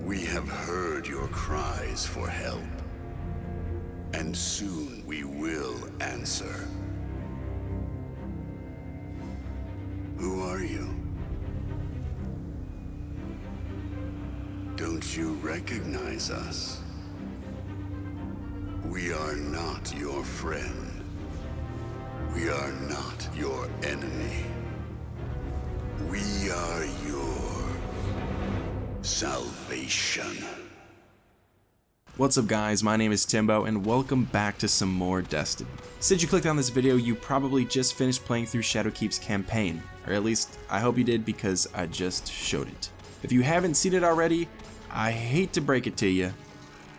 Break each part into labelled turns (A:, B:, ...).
A: We have heard your cries for help, and soon we will answer. Who are you? Don't you recognize us? We are not your friend. We are not your enemy. We are your salvation.
B: What's up guys, my name is Timbo and welcome back to some more Destiny. Since you clicked on this video, you probably just finished playing through Shadowkeep's campaign, or at least I hope you did because I just showed it. If you haven't seen it already, I hate to break it to you,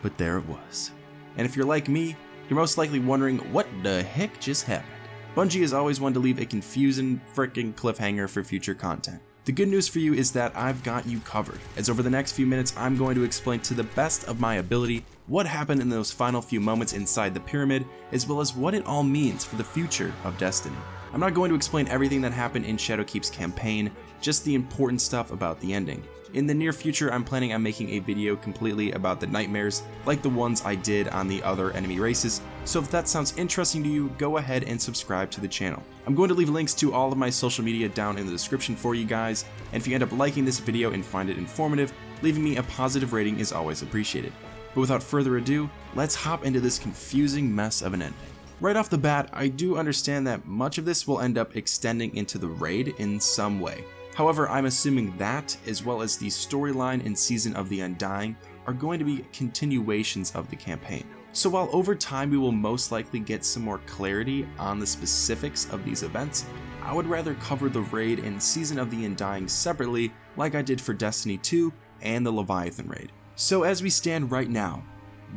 B: but there it was. And if you're like me, you're most likely wondering what the heck just happened. Bungie has always wanted to leave a confusing frickin' cliffhanger for future content. The good news for you is that I've got you covered, as over the next few minutes I'm going to explain to the best of my ability what happened in those final few moments inside the pyramid, as well as what it all means for the future of Destiny. I'm not going to explain everything that happened in Shadowkeep's campaign, just the important stuff about the ending. In the near future, I'm planning on making a video completely about the nightmares, like the ones I did on the other enemy races, so if that sounds interesting to you, go ahead and subscribe to the channel. I'm going to leave links to all of my social media down in the description for you guys, and if you end up liking this video and find it informative, leaving me a positive rating is always appreciated. But without further ado, let's hop into this confusing mess of an ending. Right off the bat, I do understand that much of this will end up extending into the raid in some way. However, I'm assuming that, as well as the storyline and Season of the Undying, are going to be continuations of the campaign. So while over time we will most likely get some more clarity on the specifics of these events, I would rather cover the raid and Season of the Undying separately like I did for Destiny 2 and the Leviathan raid. So as we stand right now,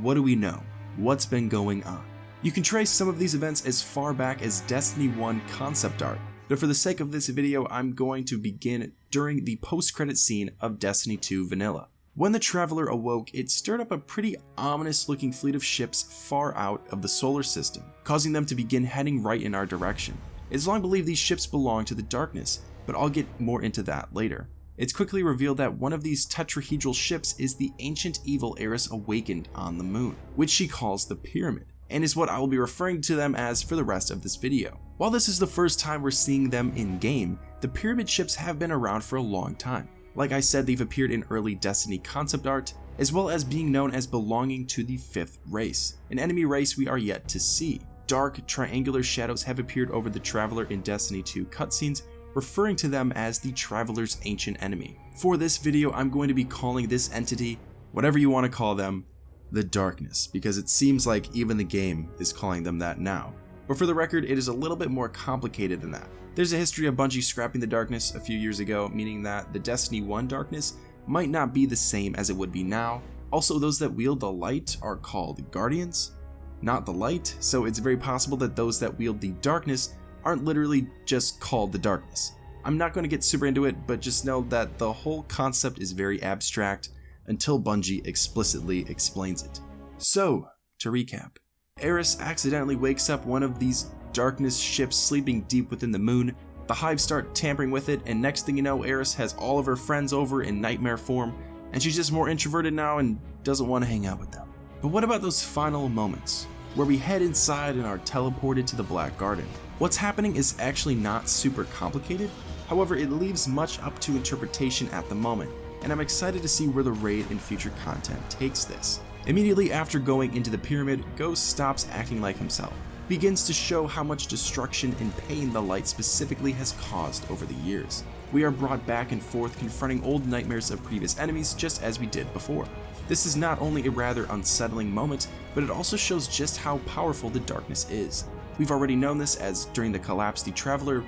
B: what do we know? What's been going on? You can trace some of these events as far back as Destiny 1 concept art, but for the sake of this video, I'm going to begin during the post-credit scene of Destiny 2 Vanilla. When the Traveler awoke, it stirred up a pretty ominous looking fleet of ships far out of the solar system, causing them to begin heading right in our direction. It's long believed these ships belong to the darkness, but I'll get more into that later. It's quickly revealed that one of these tetrahedral ships is the ancient evil Eris awakened on the moon, which she calls the Pyramid, and is what I will be referring to them as for the rest of this video. While this is the first time we're seeing them in-game, the Pyramid ships have been around for a long time. Like I said, they've appeared in early Destiny concept art, as well as being known as belonging to the 5th race, an enemy race we are yet to see. Dark, triangular shadows have appeared over the Traveler in Destiny 2 cutscenes, referring to them as the Traveler's ancient enemy. For this video, I'm going to be calling this entity, whatever you want to call them, the Darkness, because it seems like even the game is calling them that now. But for the record, it is a little bit more complicated than that. There's a history of Bungie scrapping the Darkness a few years ago, meaning that the Destiny 1 Darkness might not be the same as it would be now. Also, those that wield the light are called Guardians, not the light, so it's very possible that those that wield the Darkness aren't literally just called the Darkness. I'm not going to get super into it, but just know that the whole concept is very abstract until Bungie explicitly explains it. So, to recap, Eris accidentally wakes up one of these Darkness ships sleeping deep within the moon, the Hive start tampering with it, and next thing you know, Eris has all of her friends over in nightmare form, and she's just more introverted now and doesn't want to hang out with them. But what about those final moments, where we head inside and are teleported to the Black Garden? What's happening is actually not super complicated, however it leaves much up to interpretation at the moment, and I'm excited to see where the raid and future content takes this. Immediately after going into the pyramid, Ghost stops acting like himself, begins to show how much destruction and pain the light specifically has caused over the years. We are brought back and forth confronting old nightmares of previous enemies just as we did before. This is not only a rather unsettling moment, but it also shows just how powerful the Darkness is. We've already known this, as during the collapse the Traveler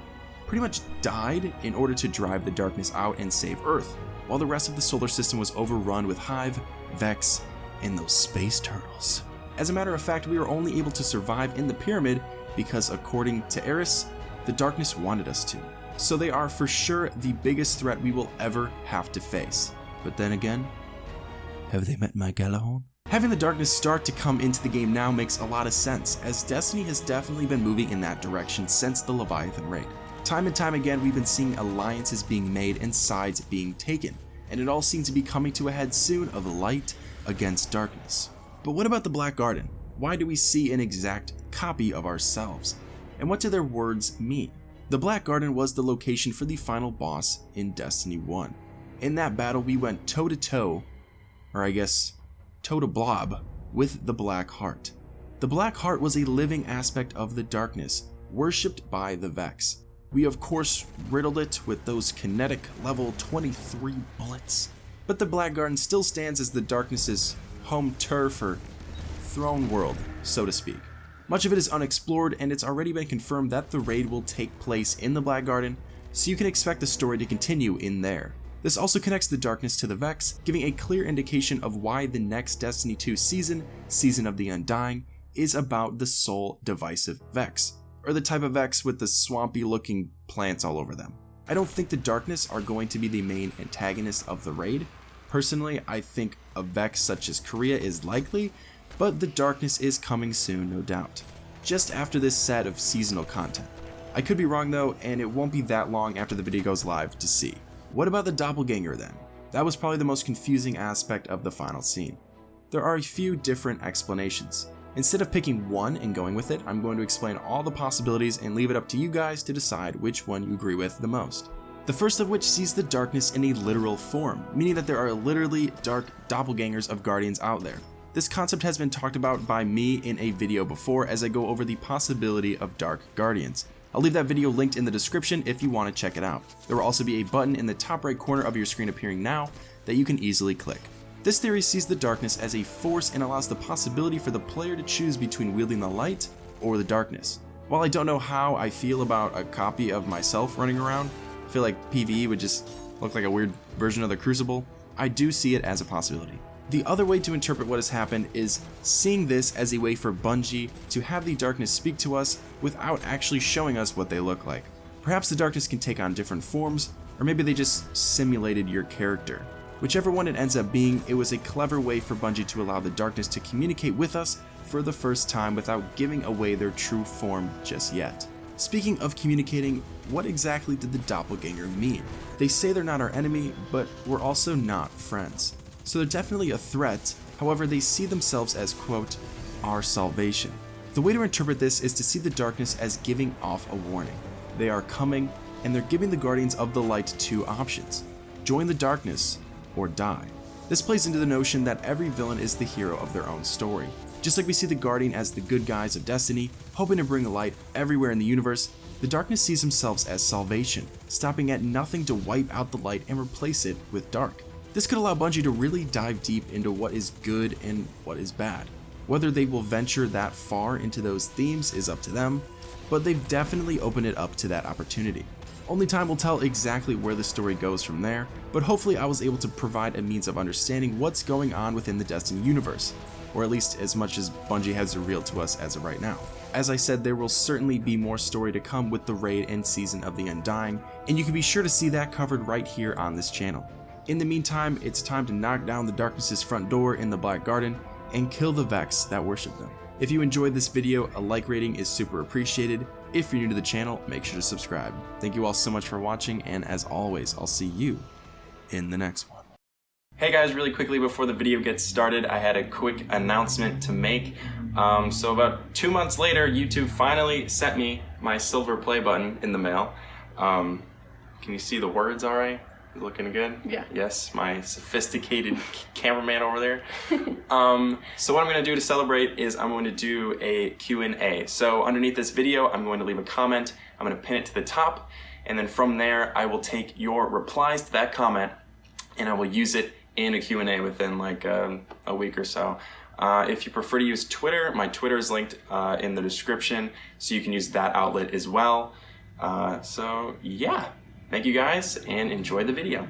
B: pretty much died in order to drive the Darkness out and save Earth, while the rest of the solar system was overrun with Hive, Vex, and those space turtles. As a matter of fact, we were only able to survive in the pyramid because, according to Eris, the Darkness wanted us to. So they are for sure the biggest threat we will ever have to face. But then again, have they met my Gallahorn? Having the Darkness start to come into the game now makes a lot of sense, as Destiny has definitely been moving in that direction since the Leviathan raid. Time and time again, we've been seeing alliances being made and sides being taken. and it all seemed to be coming to a head soon of light against darkness. But what about the Black Garden? Why do we see an exact copy of ourselves? And what do their words mean? The Black Garden was the location for the final boss in Destiny 1. In that battle, we went toe-to-toe, or I guess toe-to-blob, with the Black Heart. The Black Heart was a living aspect of the darkness, worshipped by the Vex. We of course riddled it with those kinetic level 23 bullets. But the Black Garden still stands as the darkness's home turf or throne world, so to speak. Much of it is unexplored, and it's already been confirmed that the raid will take place in the Black Garden, so you can expect the story to continue in there. This also connects the darkness to the Vex, giving a clear indication of why the next Destiny 2 season, Season of the Undying, is about the sole divisive Vex, or the type of Vex with the swampy looking plants all over them. I don't think the darkness are going to be the main antagonist of the raid. Personally, I think a Vex such as Korea is likely, but the darkness is coming soon, no doubt. Just after this set of seasonal content. I could be wrong though, and it won't be that long after the video goes live to see. What about the doppelganger then? That was probably the most confusing aspect of the final scene. There are a few different explanations. Instead of picking one and going with it, I'm going to explain all the possibilities and leave it up to you guys to decide which one you agree with the most. The first of which sees the darkness in a literal form, meaning that there are literally dark doppelgangers of Guardians out there. This concept has been talked about by me in a video before as I go over the possibility of dark Guardians. I'll leave that video linked in the description if you want to check it out. There will also be a button in the top right corner of your screen appearing now that you can easily click. This theory sees the darkness as a force and allows the possibility for the player to choose between wielding the light or the darkness. While I don't know how I feel about a copy of myself running around, I feel like PvE would just look like a weird version of the Crucible, I do see it as a possibility. The other way to interpret what has happened is seeing this as a way for Bungie to have the darkness speak to us without actually showing us what they look like. Perhaps the darkness can take on different forms, or maybe they just simulated your character. Whichever one it ends up being, it was a clever way for Bungie to allow the darkness to communicate with us for the first time without giving away their true form just yet. Speaking of communicating, what exactly did the doppelganger mean? They say they're not our enemy, but we're also not friends. So they're definitely a threat, however they see themselves as, quote, our salvation. The way to interpret this is to see the darkness as giving off a warning. They are coming, and they're giving the Guardians of the Light two options: join the darkness or die. This plays into the notion that every villain is the hero of their own story. Just like we see the Guardian as the good guys of Destiny, hoping to bring light everywhere in the universe, the darkness sees themselves as salvation, stopping at nothing to wipe out the light and replace it with dark. This could allow Bungie to really dive deep into what is good and what is bad. Whether they will venture that far into those themes is up to them, but they've definitely opened it up to that opportunity. Only time will tell exactly where the story goes from there, but hopefully I was able to provide a means of understanding what's going on within the Destiny universe, or at least as much as Bungie has revealed to us as of right now. As I said, there will certainly be more story to come with the raid and Season of the Undying, and you can be sure to see that covered right here on this channel. In the meantime, it's time to knock down the darkness's front door in the Black Garden and kill the Vex that worship them. If you enjoyed this video, a like rating is super appreciated. If you're new to the channel, make sure to subscribe. Thank you all so much for watching, and as always, I'll see you in the next one. Hey guys, really quickly before the video gets started, I had a quick announcement to make. So about 2 months later, YouTube finally sent me my silver play button in the mail. Can you see the words all right? Looking good?
C: Yeah.
B: Yes, my sophisticated cameraman over there. So what I'm going to do to celebrate is I'm going to do a Q&A. So underneath this video, I'm going to leave a comment. I'm going to pin it to the top. And then from there, I will take your replies to that comment and I will use it in a Q&A within like a week or so. If you prefer to use Twitter, my Twitter is linked in the description, so you can use that outlet as well. So yeah. Thank you guys, and enjoy the video.